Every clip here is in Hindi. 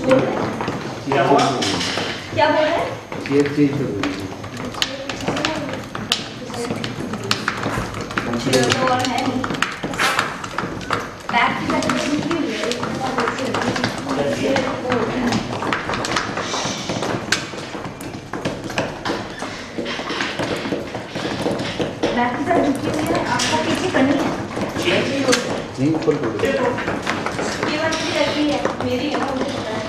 बोल रहे हैं? क्या बोल रहे हैं? शेप चेंज कर दो। तो और है नहीं। बैक की साइड में लिखी हुई है। बैक की साइड लिखी हुई है, आपको पीछे करनी है। नहीं ऊपर करो। ये वाली भी लगी है, मेरी है ना, मुझे पता है।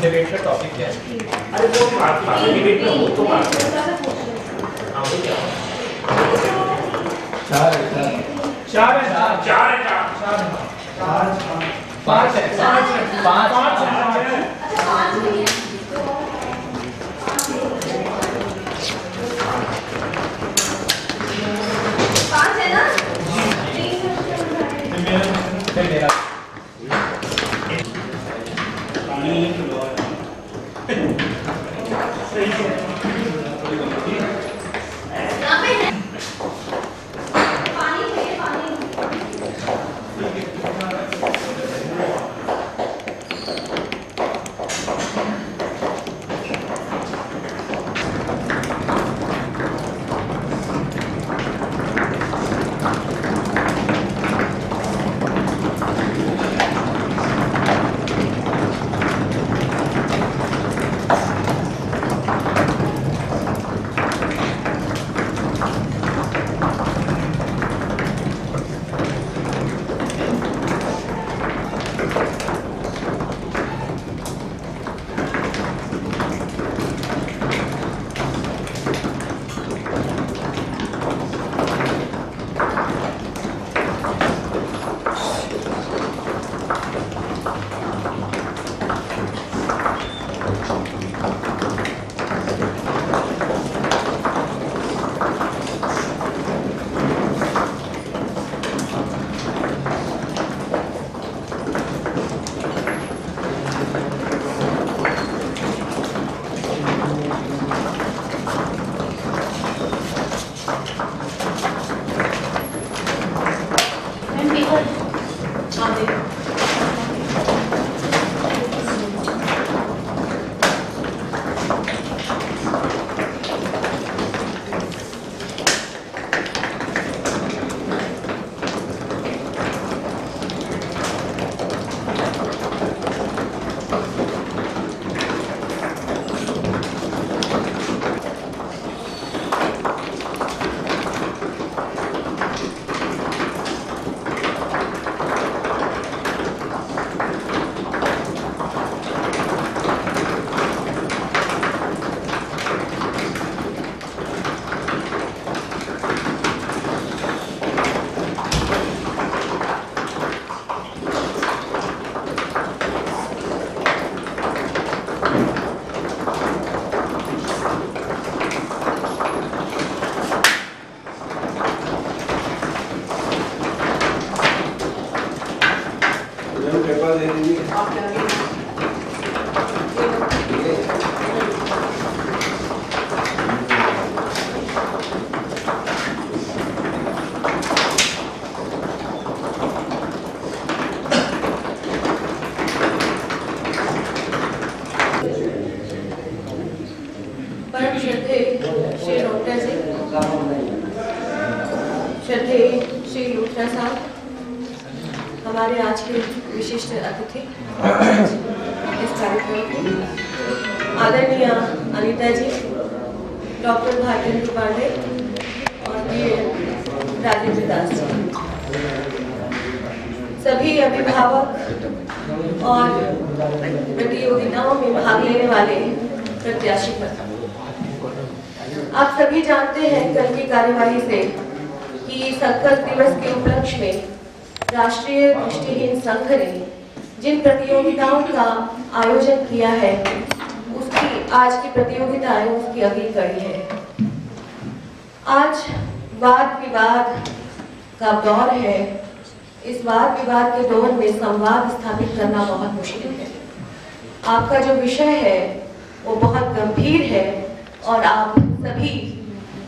डिबेट का टॉपिक क्या है? अरे वो डिबेट में वो तो बात है। हाँ वो क्या? चार है पाँच है। ना? मेरा परम श्रद्धे श्री डॉक्टर जी, श्रद्धे श्री लूथरा साहब, हमारे आज के विशिष्ट अतिथि इस कार्यक्रम के, आदरणीय अनीता जी, डॉक्टर भारतेंद्र पांडे और ये राजेंद्र दास जी, सभी अभिभावक और प्रतियोगिताओं में भाग लेने वाले प्रत्याशी पर, आप सभी जानते हैं कल की कार्यवाही से कि संकल्प दिवस के उपलक्ष्य में राष्ट्रीय दृष्टिहीन संघ ने जिन प्रतियोगिताओं का आयोजन किया है उसकी आज की प्रतियोगिता है, उसकी अगली कड़ी है। आज वाद विवाद का दौर है। इस वाद विवाद के दौर में संवाद स्थापित करना बहुत मुश्किल है। आपका जो विषय है वो बहुत गंभीर है और आप सभी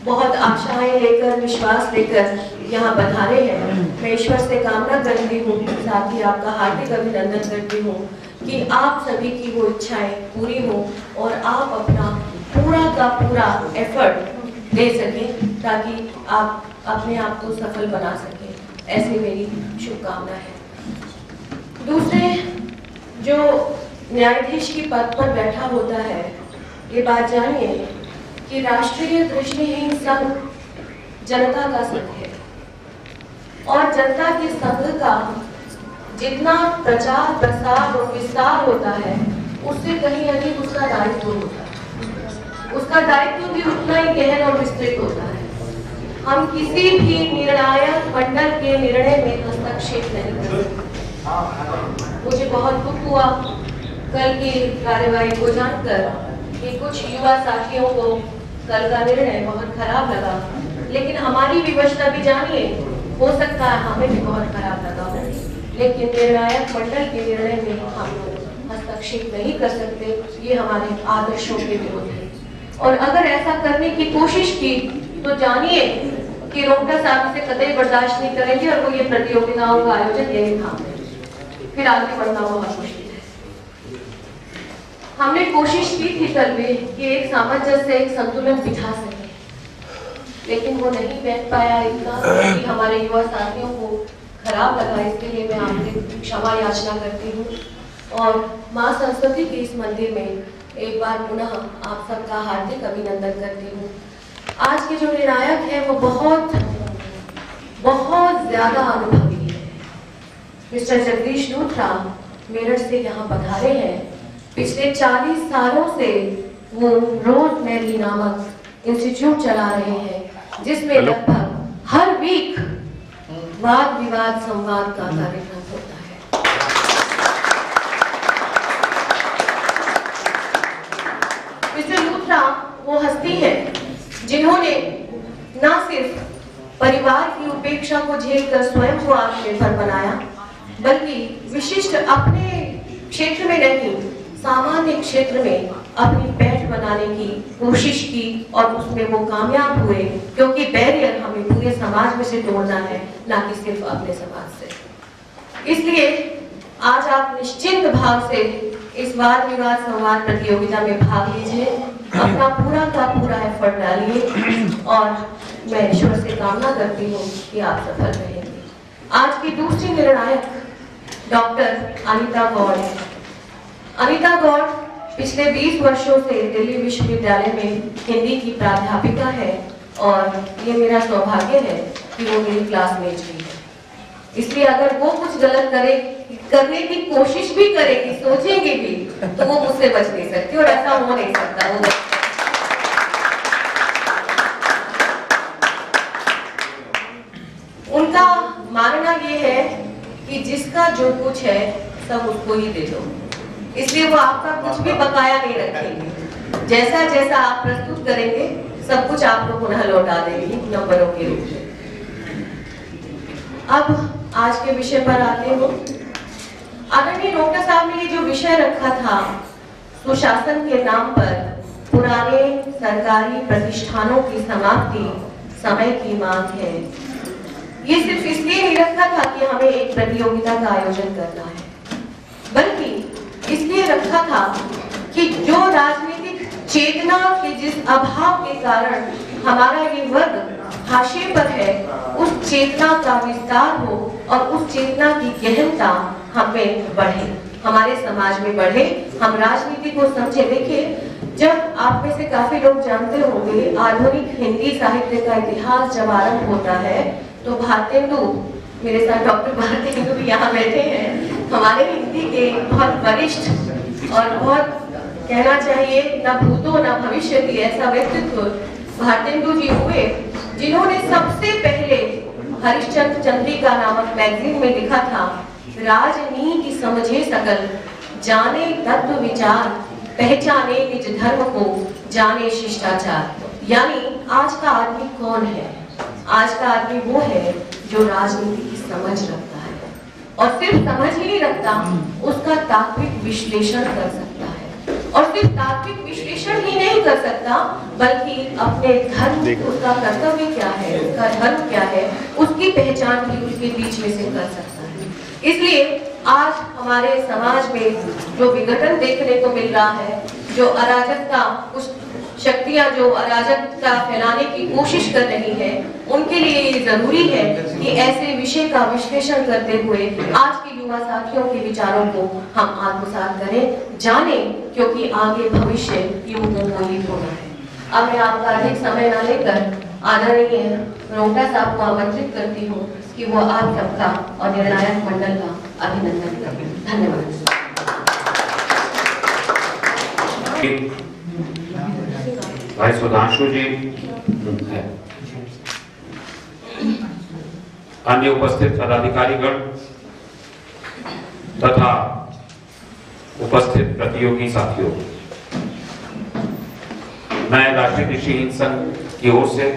बहुत आशाएं लेकर, विश्वास लेकर यहाँ पधारे हैं। मैं ईश्वर से कामना करती हूँ, साथ ही आपका हार्दिक अभिनंदन करती हूँ कि आप सभी की वो इच्छाएं पूरी हों और आप अपना पूरा का पूरा एफर्ट दे सकें ताकि आप अपने आप को सफल बना सकें। ऐसी मेरी शुभकामना है। दूसरे, जो न्यायाधीश की पद पर बैठा होता है, ये बात जानिए कि राष्ट्रीय दृष्टिहीन संघ जनता का संघ है और जनता के संघ का जितना प्रचार प्रसार और विस्तार होता है उससे कहीं अधिक उसका दायित्व होता है। उसका दायित्व भी उतना ही गहन और विस्तृत होता है। हम किसी भी निर्णायक मंडल के निर्णय में हस्तक्षेप नहीं कर सकते। मुझे बहुत दुख हुआ कल की कार्यवाही को जानकर कि कुछ युवा साथियों को कल का निर्णय बहुत खराब लगा, लेकिन हमारी विवशता भी जानिए, हो सकता है हमें भी बहुत खराब लगा हो, लेकिन निर्णायक मंडल के निर्णय में हम लोग हस्तक्षेप नहीं कर सकते। ये हमारे आदर्शों के विरुद्ध है और अगर ऐसा करने की कोशिश की तो जानिए कि रोहटा साहब इसे कतई बर्दाश्त नहीं करेंगे और वो ये प्रतियोगिताओं का आयोजन यही थाम देंगे। फिर आगे बढ़ना बहुत मुश्किल है। हमने कोशिश की थी कल में कि एक सामंजस्य, एक संतुलन बिठा सके, लेकिन वो नहीं बैठ पाया इतना कि हमारे युवा साथियों को खराब लगा। इसके लिए मैं आपसे क्षमा याचना करती हूँ और माँ सरस्वती के इस मंदिर में एक बार पुनः आप सबका हार्दिक अभिनंदन करती हूँ। आज के जो निर्णायक है वो बहुत बहुत ज्यादा अनुभवी है। मिस्टर जगदीश लूथरा मेरठ से यहाँ पधारे हैं। पिछले 40 सालों से वो रोज मैरी नामक इंस्टीट्यूट चला रहे हैं जिसमें लगभग हर वीक वाद विवाद संवाद का कार्यक्रम होता है। मिस्टर लूथरा वो हस्ती है जिन्होंने न सिर्फ परिवार की उपेक्षा को झेलकर स्वयं को आत्मनिर्भर बनाया, बल्कि विशिष्ट अपने क्षेत्र में नहीं, सामान्य क्षेत्र में अपनी पैठ बनाने की कोशिश की और उसमें वो कामयाब हुए, क्योंकि बैरियर हमें पूरे समाज में से तोड़ना है, ना कि सिर्फ अपने समाज से। इसलिए आज आप निश्चिंत भाव से इस वाद विवाद संवाद प्रतियोगिता में भाग लीजिए, अपना पूरा का पूरा एफर्ट डालिए और मैं ईश्वर से कामना करती हूँ कि आप सफल रहेंगे। आज की दूसरी निर्णायक डॉक्टर अनीता गौड़ है। अनीता गौड़ पिछले 20 वर्षों से दिल्ली विश्वविद्यालय में हिंदी की प्राध्यापिका है और ये मेरा सौभाग्य है कि वो मेरी क्लासमेट भी है। इसलिए अगर वो कुछ गलत करने की कोशिश भी करेगी, सोचेगी भी, तो वो मुझसे बच नहीं सकती और ऐसा हो नहीं सकता। वो उनका मानना ये है कि जिसका जो कुछ है सब उसको ही दे दो, इसलिए वो आपका कुछ भी बकाया नहीं रखेंगे। जैसा जैसा आप प्रस्तुत करेंगे सब कुछ आपको पुनः लौटा देंगी नंबरों के रूप में। अब आज के विषय पर आते हो। आदरणीय रोहटा साहब ने ये जो विषय रखा था, सुशासन के नाम पर पुराने सरकारी प्रतिष्ठानों की समाप्ति समय की मांग है। ये सिर्फ इसलिए नहीं रखा था कि हमें एक प्रतियोगिता का आयोजन करना है, बल्कि इसलिए रखा था कि जो राजनीतिक चेतना के जिस अभाव के कारण हमारा ये वर्ग हाशिए पर है, उस चेतना का विस्तार हो और उस चेतना की गहनता हमें बढ़े, हमारे समाज में बढ़े, हम राजनीति को समझे। देखिए, जब आप में से काफी लोग जानते होंगे, आधुनिक हिंदी साहित्य का इतिहास जब आरंभ होता है तो भारतेंदु, मेरे साथ डॉक्टर भारतेंदु भी यहाँ बैठे हैं, हमारे हिंदी के बहुत वरिष्ठ और बहुत कहना चाहिए न भूतो न भविष्य की ऐसा व्यक्तित्व भारतेंदु जी हुए, जिन्होंने सबसे पहले हरिश्चंद्र चंद्रिका नामक मैगजीन में लिखा था, राजनीति समझे सकल, जाने तत्व विचार, पहचाने निज धर्म को, जाने शिष्टाचार। यानी आज का आदमी कौन है? आज का आदमी वो है जो राजनीति की समझ रखता है, और सिर्फ समझ ही नहीं रखता, उसका तात्विक विश्लेषण कर सकता है, और सिर्फ तात्विक विश्लेषण ही नहीं कर सकता, बल्कि अपने धर्म, उसका कर्तव्य क्या है, उसका धर्म क्या है, उसकी पहचान भी उसके बीच में से कर सकता है। इसलिए आज हमारे समाज में जो विघटन देखने को मिल रहा है, जो अराजकता, कुछ शक्तियां जो अराजकता फैलाने की कोशिश कर रही है, उनके लिए ये जरूरी है कि ऐसे विषय का विश्लेषण करते हुए आज के युवा साथियों के विचारों को हम आत्मसात करें, जाने, क्योंकि आगे भविष्य युवकों को ही होना है। अब मैं आपका अधिक समय न लेकर आदरणीय रोहटा साहब को आमंत्रित करती हूँ कि वो आप सबका और निर्णायक मंडल का अभिनंदन करें। धन्यवाद। भाई सुधांशु जी है, अन्य उपस्थित पदाधिकारीगण तथा उपस्थित प्रतियोगी साथियों, मैं राष्ट्रीय कृषि संघ की ओर से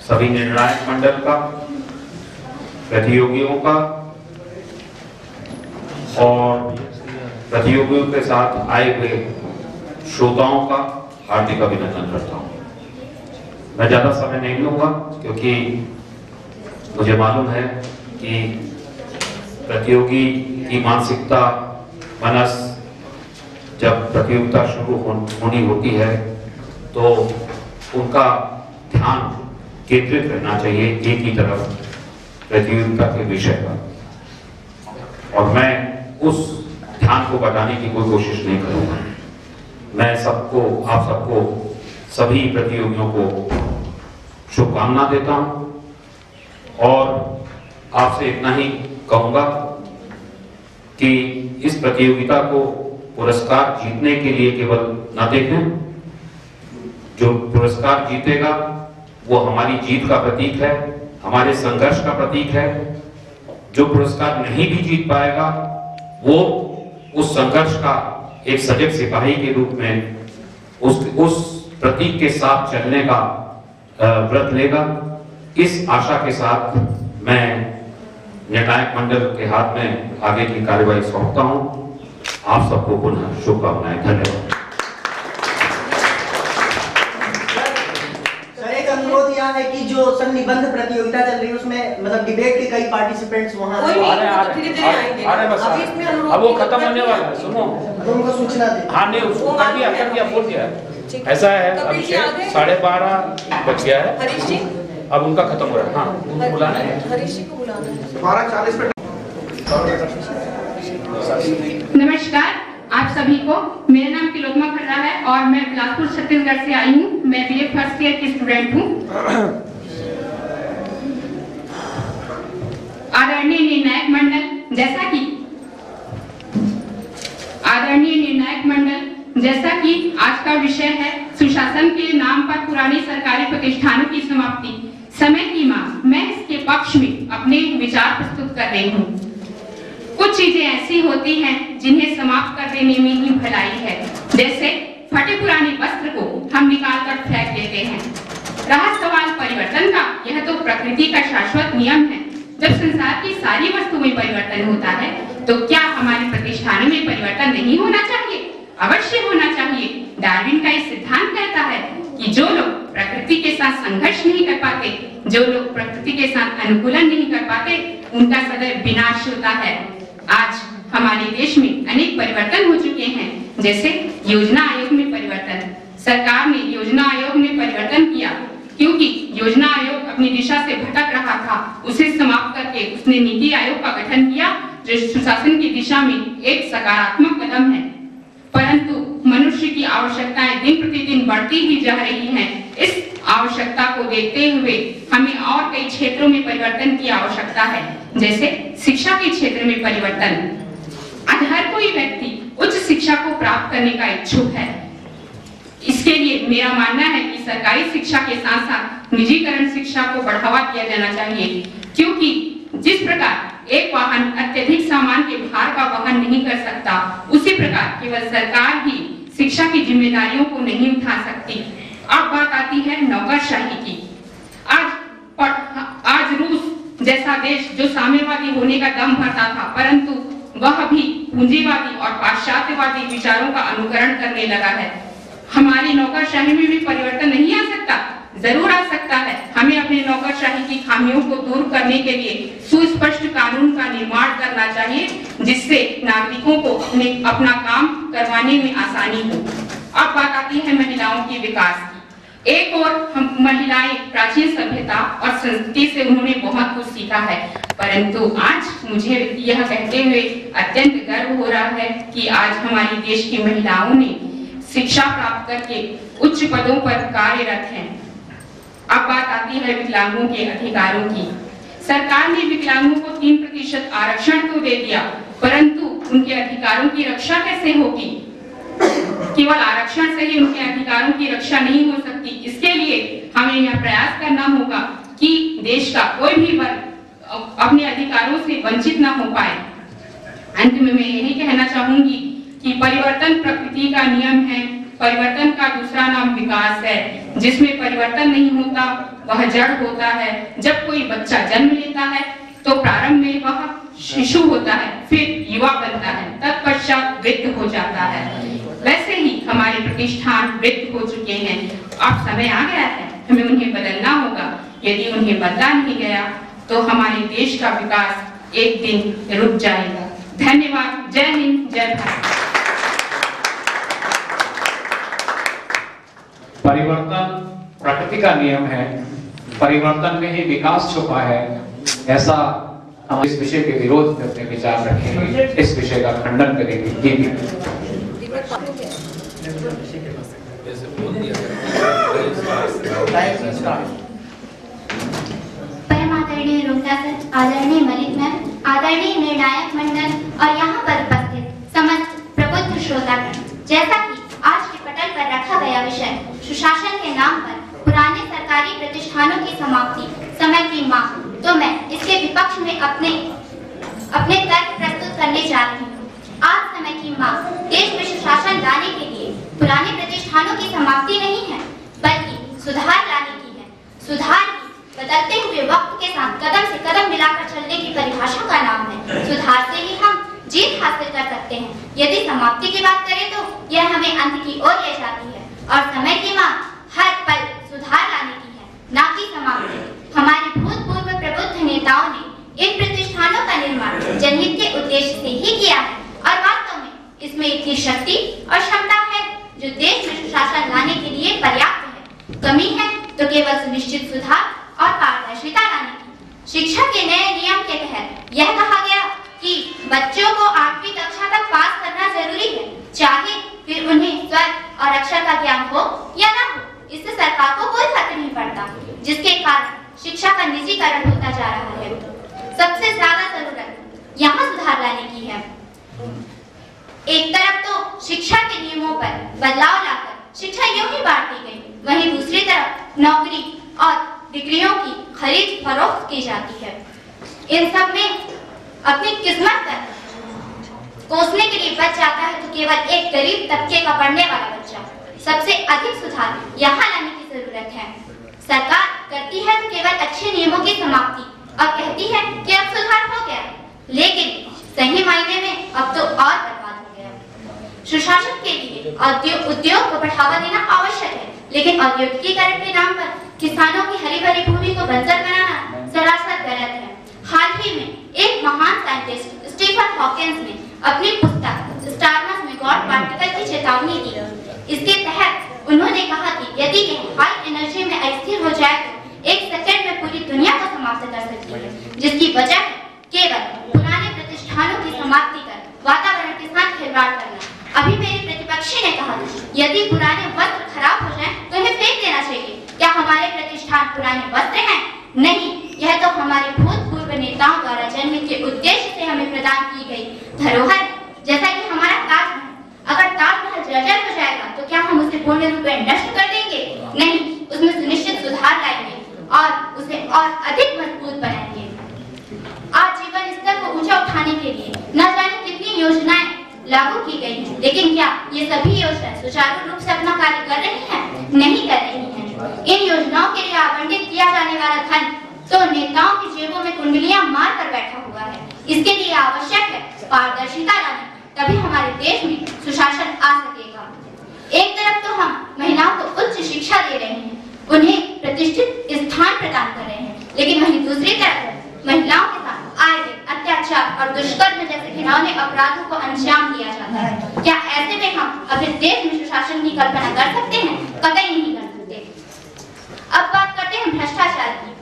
सभी निर्णायक मंडल का, प्रतियोगियों का और प्रतियोगियों के साथ आए हुए श्रोताओं का हार्दिक अभिनंदन करता हूं। मैं ज्यादा समय नहीं लूंगा, क्योंकि मुझे मालूम है कि प्रतियोगी की मानसिकता, मनस, जब प्रतियोगिता शुरू होनी होती है तो उनका ध्यान केंद्रित रहना चाहिए एक ही तरफ प्रतियोगिता के विषय पर, और मैं उस ध्यान को बढ़ाने की कोई कोशिश नहीं करूंगा। मैं सबको, आप सबको, सभी प्रतियोगियों को शुभकामना देता हूं और आपसे इतना ही कहूंगा कि इस प्रतियोगिता को पुरस्कार जीतने के लिए केवल न देखें। जो पुरस्कार जीतेगा वो हमारी जीत का प्रतीक है, हमारे संघर्ष का प्रतीक है। जो पुरस्कार नहीं भी जीत पाएगा वो उस संघर्ष का एक सजग सिपाही के रूप में उस प्रतीक के साथ चलने का व्रत लेगा। इस आशा के साथ मैं निर्णायक मंडल के हाथ में आगे की कार्यवाही सौंपता हूं। आप सबको पुनः शुभकामनाएं। धन्यवाद। एक अनुरोध यह है कि जो सर निबंध प्रतियोगिता चल रही है उसमें मतलब डिबेट के कई पार्टिसिपेंट्स वहां आ रहे बस अब वो खत्म होने वाला है, सुनो उनको सूचना दे। हाँ नहीं, उसको कर दिया बोल दिया। ऐसा है, अभिषेक 12:30 बज गया है, हरीश जी अब उनका खत्म हो रहा है। हाँ, उनको बुलाना है, हरीश जी को बुलाना है। 12:40 पे। नमस्कार आप सभी को, मेरा नाम तिलोत्तमा खर्रा है और मैं बिलासपुर छत्तीसगढ़ से आई हूँ। मैं बीए फर्स्ट ईयर की स्टूडेंट हूँ। आदरणीय निर्णायक मंडल, जैसा कि आज का विषय है सुशासन के नाम पर पुरानी सरकारी प्रतिष्ठानों की समाप्ति, समय की मांग, मैं इसके पक्ष में अपने विचार प्रस्तुत कर रही हूँ। कुछ चीजें ऐसी होती हैं जिन्हें समाप्त कर देने में ही भलाई है, जैसे फटे पुराने वस्त्र को हम निकाल कर फेंक देते हैं। रहा सवाल परिवर्तन का, यह तो प्रकृति का शाश्वत नियम है। जब संसार की सारी वस्तु में परिवर्तन होता है तो क्या हमारे प्रतिष्ठानों में परिवर्तन नहीं होना चाहिए? अवश्य होना चाहिए। डार्विन का ये सिद्धांत कहता है कि जो लोग प्रकृति के साथ संघर्ष नहीं कर पाते, जो लोग प्रकृति के साथ अनुकूलन नहीं कर पाते, उनका सदैव विनाश होता है। आज हमारे देश में अनेक परिवर्तन हो चुके हैं, जैसे योजना आयोग में परिवर्तन। सरकार ने योजना आयोग में परिवर्तन किया क्योंकि योजना आयोग अपनी दिशा से भटक रहा था। उसे समाप्त करके उसने नीति आयोग का गठन किया, जो सुशासन की दिशा में एक सकारात्मक कदम है। परंतु मनुष्य की आवश्यकताएं दिन प्रतिदिन बढ़ती ही जा रही हैं। इस आवश्यकता को देखते हुए हमें और कई क्षेत्रों में परिवर्तन की आवश्यकता है, जैसे शिक्षा के क्षेत्र में परिवर्तन। आज हर कोई व्यक्ति उच्च शिक्षा को प्राप्त करने का इच्छुक है। इसके लिए मेरा मानना है कि सरकारी शिक्षा के साथ साथ निजीकरण शिक्षा को बढ़ावा दिया जाना चाहिए, क्योंकि जिस प्रकार एक वाहन अत्यधिक सामान के भार का वहन नहीं कर सकता, उसी प्रकार केवल सरकार ही शिक्षा की जिम्मेदारियों को नहीं उठा सकती। अब बात आती है नौकरशाही की। आज रूस जैसा देश जो साम्यवादी होने का दम भरता था, परंतु वह भी पूंजीवादी और पाश्चात्यवादी विचारों का अनुकरण करने लगा है। हमारी नौकरशाही में भी परिवर्तन नहीं आ सकता? जरूर आ सकता है। हमें अपने नौकरशाही की खामियों को दूर करने के लिए सुस्पष्ट कानून का निर्माण करना चाहिए, जिससे नागरिकों को अपना काम करवाने में आसानी हो। अब बात आती है महिलाओं के विकास की। एक और हम महिलाएं प्राचीन सभ्यता और संस्कृति से उन्होंने बहुत कुछ सीखा है, परंतु आज मुझे यह कहते हुए अत्यंत गर्व हो रहा है कि आज हमारे देश की महिलाओं ने शिक्षा प्राप्त करके उच्च पदों पर कार्यरत हैं। अब बात आती है विकलांगों के अधिकारों की। सरकार ने विकलांगों को 3% आरक्षण तो दे दिया, परंतु उनके अधिकारों की रक्षा कैसे होगी? केवल आरक्षण से ही उनके अधिकारों की रक्षा नहीं हो सकती। इसके लिए हमें यह प्रयास करना होगा कि देश का कोई भी वर्ग अपने अधिकारों से वंचित न हो पाए। अंत में मैं यही कहना चाहूंगी कि परिवर्तन प्रकृति का नियम है। परिवर्तन का दूसरा नाम विकास है। जिसमें परिवर्तन नहीं होता वह जड़ होता है। जब कोई बच्चा जन्म लेता है तो प्रारंभ में वह शिशु होता है, फिर युवा बनता है, तत्पश्चात वृद्ध हो जाता है। वैसे ही हमारे प्रतिष्ठान वृद्ध हो चुके हैं। अब समय आ गया है, हमें उन्हें बदलना होगा। यदि उन्हें बदला नहीं गया तो हमारे देश का विकास एक दिन रुक जाएगा। धन्यवाद। जय हिंद, जय भारत। परिवर्तन प्रकृति का नियम है, परिवर्तन में ही विकास छुपा है। ऐसा हम इस विषय के विरोध में अपने विचार रखेंगे, इस विषय का खंडन करेंगे। परम आदरणीय रोहता सर, आदरणीय मलिक मैम, आदरणीय निर्णायक मंडल और यहाँ पर उपस्थित समस्त प्रबुद्ध श्रोतागण, जैसा कि आज के पटल पर रखा गया विषय सुशासन के नाम पर पुराने सरकारी प्रतिष्ठानों की समाप्ति, समय की मांग, तो मैं इसके विपक्ष में अपने तर्क प्रस्तुत करने जा रही हूँ। आज समय की मांग देश में सुशासन लाने के लिए पुराने प्रतिष्ठानों की समाप्ति नहीं है, बल्कि सुधार लाने की है। सुधार ही बदलते हुए वक्त के साथ कदम से कदम मिलाकर चलने की परिभाषा का नाम है। सुधार से ही हम जीत हासिल कर सकते हैं। यदि समाप्ति की बात करें तो यह हमें अंत की ओर ले जाती है, और समय की मांग हर पल सुधार लाने की है, न कि समाप्ति। हमारे भूतपूर्व प्रबुद्ध नेताओं ने इन प्रतिष्ठानों का निर्माण जनहित के उद्देश्य से ही किया है, और वास्तव में इसमें इतनी शक्ति और क्षमता है जो देश में सुशासन लाने के लिए पर्याप्त है। कमी है तो केवल सुनिश्चित सुधार और पारदर्शिता लाने की। शिक्षा के नए नियम के तहत यह कहा गया कि बच्चों को 8वीं कक्षा तक पास करना जरूरी है, चाहे फिर उन्हें स्वर और अक्षर का ज्ञान हो या न हो। इससे सरकार को कोई फर्क नहीं पड़ता, जिसके कारण शिक्षा का निजीकरण होता जा रहा है। सबसे ज्यादा जरूरत यहाँ सुधार लाने की है। एक तरफ तो शिक्षा के नियमों पर बदलाव लाकर शिक्षा यूं ही बांट दी गई, वहीं दूसरी तरफ नौकरी और डिग्रियों की खरीद फरोख्त की जाती है। इन सब में अपनी किस्मत पर कोसने के लिए बच जाता है तो केवल एक गरीब तबके का पढ़ने वाला बच्चा। सबसे अधिक सुधार यहाँ लाने की जरूरत है। सरकार करती है तो केवल अच्छे नियमों की समाप्ति और कहती है कि अब सुधार हो गया, लेकिन सही मायने में अब तो और बर्बाद हो गया। सुशासन के लिए उद्योग को बढ़ावा देना आवश्यक है, लेकिन औद्योगिकीकरण के नाम पर किसानों की हरी भरी भूमि को बंजर बनाना सरासर गलत है। हाल ही में एक महान साइंटिस्ट स्टीफन हॉकिंस ने अपनी पुस्तक स्टारमस में गॉड पार्टिकल की चेतावनी दी। इसके तहत उन्होंने कहा कि यदि यह हाई एनर्जी में अस्थिर हो जाए तो 1 सेकंड में पूरी दुनिया को समाप्त कर सकती है, जिसकी वजह है केवल पुराने प्रतिष्ठानों की समाप्ति कर वातावरण के साथ खिलवाड़ करना। अभी मेरे प्रतिपक्षी ने कहा यदि पुराने वस्त्र खराब हो जाएं तो इन्हें फेंक देना चाहिए। क्या हमारे प्रतिष्ठान पुराने वस्त्र हैं? नहीं, यह तो हमारे भूतपूर्व नेताओं द्वारा जन्म के उद्देश्य से हमें प्रदान की गई धरोहर है, जैसा कि हमारा ताजमहल। अगर ताजमहल जर्जर हो जाएगा तो क्या हम उसे पूर्ण रूप में नष्ट कर देंगे? नहीं, उसमें सुनिश्चित सुधार लाएंगे और उसे और अधिक मजबूत बनाएंगे। आज जीवन स्तर को ऊंचा उठाने के लिए न जाने कितनी योजनाएं लागू की गई हैं, लेकिन क्या ये सभी योजनाएं सुचारू रूप से अपना कार्य कर रही हैं? नहीं कर रही हैं। इन योजनाओं के लिए आवंटित किया जाने वाला धन तो नेताओं की जेबों में कुंडलियां मार कर बैठा हुआ है। इसके लिए आवश्यक है पारदर्शिता लानी, तभी हमारे देश में सुशासन आ सकेगा। एक तरफ तो हम महिलाओं को उच्च शिक्षा दे रहे हैं, उन्हें प्रतिष्ठित स्थान प्रदान कर रहे हैं, लेकिन वहीं दूसरी तरफ महिलाओं के साथ आए दिन अत्याचार और दुष्कर्म जैसे घिनौने अपराधों को अंजाम दिया जाता है। क्या ऐसे में हम अपने देश में सुशासन की कल्पना कर सकते हैं? कतई नहीं कर सकते। अब बात करते हैं भ्रष्टाचार की।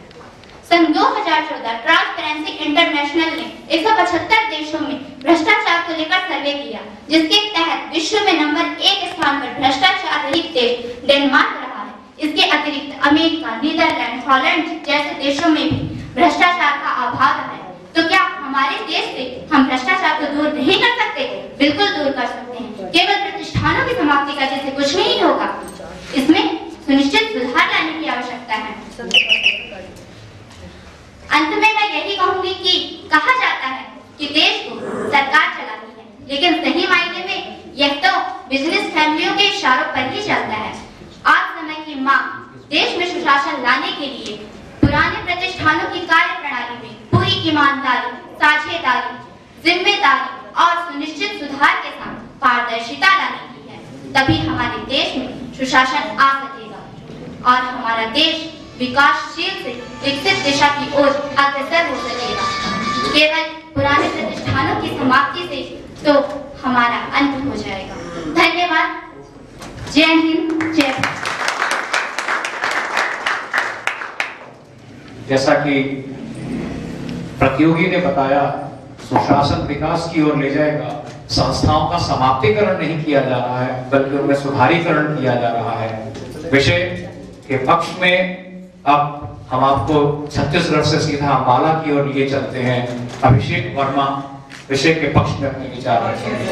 सन 2014 ट्रांसपेरेंसी इंटरनेशनल ने 175 देशों में भ्रष्टाचार को लेकर सर्वे किया, जिसके तहत विश्व में नंबर 1 स्थान पर भ्रष्टाचार रहित देश डेनमार्क रहा है। इसके अतिरिक्त अमेरिका, नीदरलैंड, हॉलैंड जैसे देशों में भी भ्रष्टाचार का अभाव है। तो क्या हमारे देश से हम भ्रष्टाचार को दूर नहीं कर सकते? बिल्कुल दूर कर सकते हैं। केवल प्रतिष्ठानों की समाप्ति करने से कुछ नहीं होगा, इसमें सुनिश्चित सुधार लाने की आवश्यकता है। अंत में मैं यही कहूंगी कि कहा जाता है कि देश को सरकार चलाती है, लेकिन सही मायने में यह तो बिजनेस फैमिलियों के इशारों पर ही चलता है। आज समय की मांग देश में सुशासन लाने के लिए पुराने प्रतिष्ठानों की कार्य प्रणाली में पूरी ईमानदारी, साझेदारी, जिम्मेदारी और सुनिश्चित सुधार के साथ पारदर्शिता लाने की है। तभी हमारे देश में सुशासन आ सकेगा और हमारा देश विकासशील से विकसित दिशा की ओर अग्रसर हो सकेगा। केवल पुराने प्रतिष्ठानों की समाप्ति से तो हमारा अंत हो जाएगा। धन्यवाद। जय हिंद, जय भारत। जैसा कि प्रतियोगी ने बताया, सुशासन विकास की ओर ले जाएगा। संस्थाओं का समाप्तिकरण नहीं किया जा रहा है, बल्कि उनमें सुधारीकरण किया जा रहा है। विषय के पक्ष में अब हम आपको छत्तीसगढ़ से सीधा अम्बाला की ओर लिए चलते हैं। अभिषेक वर्मा विषय के पक्ष में अपने विचार रखेंगे।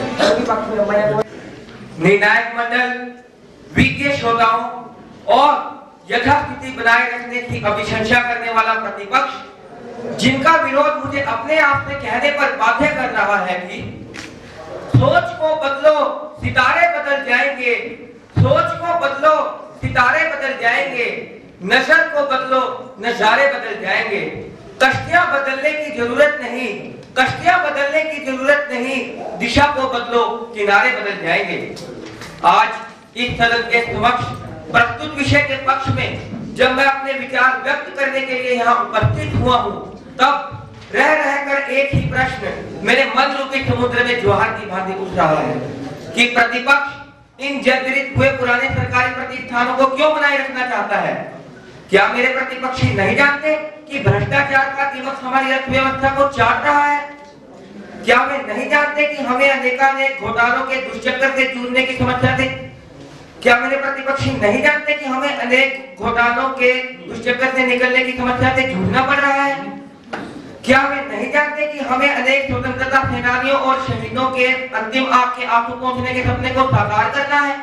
निर्णायक मंडल, विज्ञ श्रोताओं और यथास्थिति बनाए रखने की अभिशंसा करने वाला प्रतिपक्ष, जिनका विरोध मुझे अपने आप से कहने पर बाध्य कर रहा है कि सोच को बदलो, सितारे बदल जाएंगे। सोच को बदलो, सितारे बदल जाएंगे। नजर को बदलो, नजारे बदल जाएंगे। कश्तियां बदलने की जरूरत नहीं, कश्तियां बदलने की जरूरत नहीं। दिशा को बदलो, किनारे बदल जाएंगे। आज इस सदन के समक्ष प्रस्तुत विषय के पक्ष में जब मैं अपने विचार व्यक्त करने के लिए यहाँ उपस्थित हुआ हूँ, तब रह रहकर एक ही प्रश्न मेरे मन रूपी समुद्र में ज्वार की भांति उठ रहा है कि प्रतिपक्ष इन जर्जरित हुए पुराने सरकारी प्रतिष्ठानों को क्यों बनाए रखना चाहता है। क्या मेरे प्रतिपक्षी नहीं जानते कि भ्रष्टाचार का दिवस हमारी अर्थव्यवस्था को चाट रहा है? क्या वे नहीं जानते कि हमें अनेकानेक घोटालों के दुष्चक्र से जूझने की समस्या थी? क्या मेरे प्रतिपक्षी नहीं जानते कि हमें अनेक घोटालों के दुष्चक्र से निकलने की समस्या से जूझना पड़ रहा है? क्या वे नहीं जानते कि हमें अनेक स्वतंत्रता सेनानियों और शहीदों के अंतिम आग के आंसू पहुंचने के सपने को साकार करना है?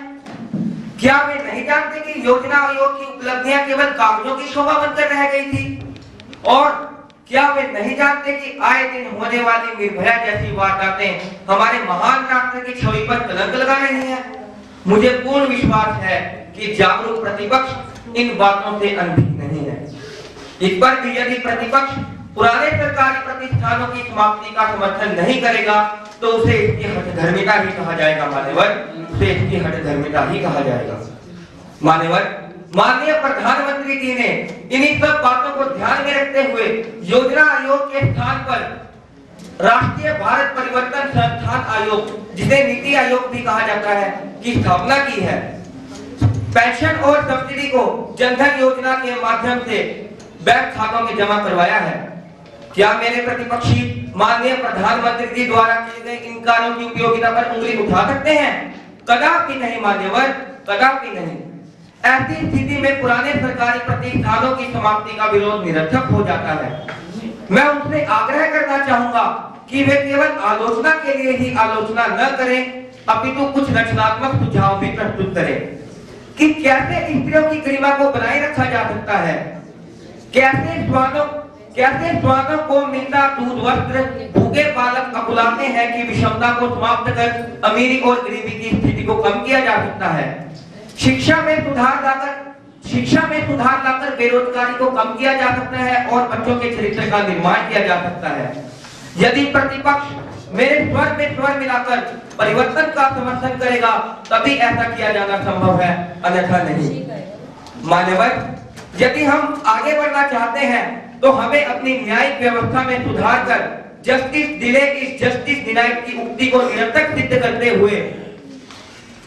क्या वे नहीं जानते कि योजना आयोग की उपलब्धियां केवल कागजों की शोभा बनकर रह गई थी? और क्या वे नहीं जानते कि आए दिन होने वाली निर्भया जैसी वारदातें हमारे महान राष्ट्र की छवि पर कलंक लगा रही हैं? मुझे पूर्ण विश्वास है कि जागरूक प्रतिपक्ष इन बातों से अनभिज्ञ नहीं है। इस पर भी यदि प्रतिपक्ष पुराने सरकारी प्रतिष्ठानों की समाप्ति का समर्थन नहीं करेगा तो उसे इसकी हठधर्मिता ही कहा जाएगा मान्यवर, उसे इसकी हठधर्मिता ही कहा जाएगा मान्यवर। माननीय प्रधानमंत्री जी ने इन्हीं सब बातों को ध्यान में रखते हुए योजना आयोग के स्थान पर राष्ट्रीय भारत परिवर्तन संस्थान आयोग, जिसे नीति आयोग भी कहा जाता है, की स्थापना की है। पेंशन और सब्सिडी को जनधन योजना के माध्यम से बैंक खातों में जमा करवाया है। क्या मेरे प्रतिपक्षी माननीय प्रधानमंत्री जी द्वारा किए गए इन कार्यों की उपयोगिता पर उंगली उठा सकते हैं? कदापि नहीं मान्यवर, कदापि नहीं। ऐसी स्थिति में पुराने सरकारी प्रतिष्ठानों की समाप्ति का विरोध निरर्थक हो जाता है। मैं उनसे आग्रह करना चाहूंगा कि वे केवल आलोचना के लिए ही आलोचना न करें, अपितु कुछ रचनात्मक सुझाव भी प्रस्तुत करें कि कैसे स्त्रियों की गरिमा को बनाए रखा जा सकता है, कैसे स्वादों को मिलता दूध वस्त्र भूखे बालक अकुलाते हैं कि विषमता को समाप्त कर अमीरी और गरीबी की स्थिति को कम किया जा सकता है। शिक्षा में सुधार लाकर बेरोजगारी को कम किया जा सकता है और बच्चों के चरित्र का निर्माण किया जा सकता है। यदि प्रतिपक्ष मेरे स्वर में स्वर मिलाकर परिवर्तन का समर्थन करेगा तभी ऐसा किया जाना संभव है, अन्यथा नहीं। मान्यवर, यदि हम आगे बढ़ना चाहते हैं तो हमें अपनी न्यायिक व्यवस्था में सुधार कर justice delay is justice denied की उक्ति को निरर्थक सिद्ध करते हुए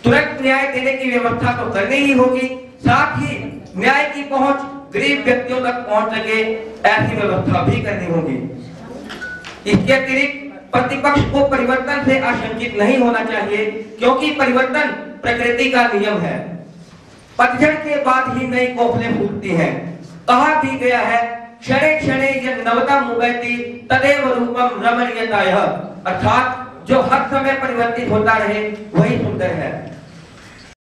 तुरंत न्याय देने की व्यवस्था तो करनी ही होगी, साथ ही न्याय की पहुंच गरीब व्यक्तियों तक पहुंच सके ऐसी व्यवस्था भी करनी होगी। इसके अतिरिक्त प्रतिपक्ष को परिवर्तन से आशंकित नहीं होना चाहिए, क्योंकि परिवर्तन प्रकृति का नियम है। पतझड़ के बाद ही नई कोफलें फूटती हैं। कहा भी गया है, क्षणे क्षणे यद नवतम उगति तदेव रूपम रमणीयतायः, अर्थात जो हर समय परिवर्तित होता रहे वही सुंदर है।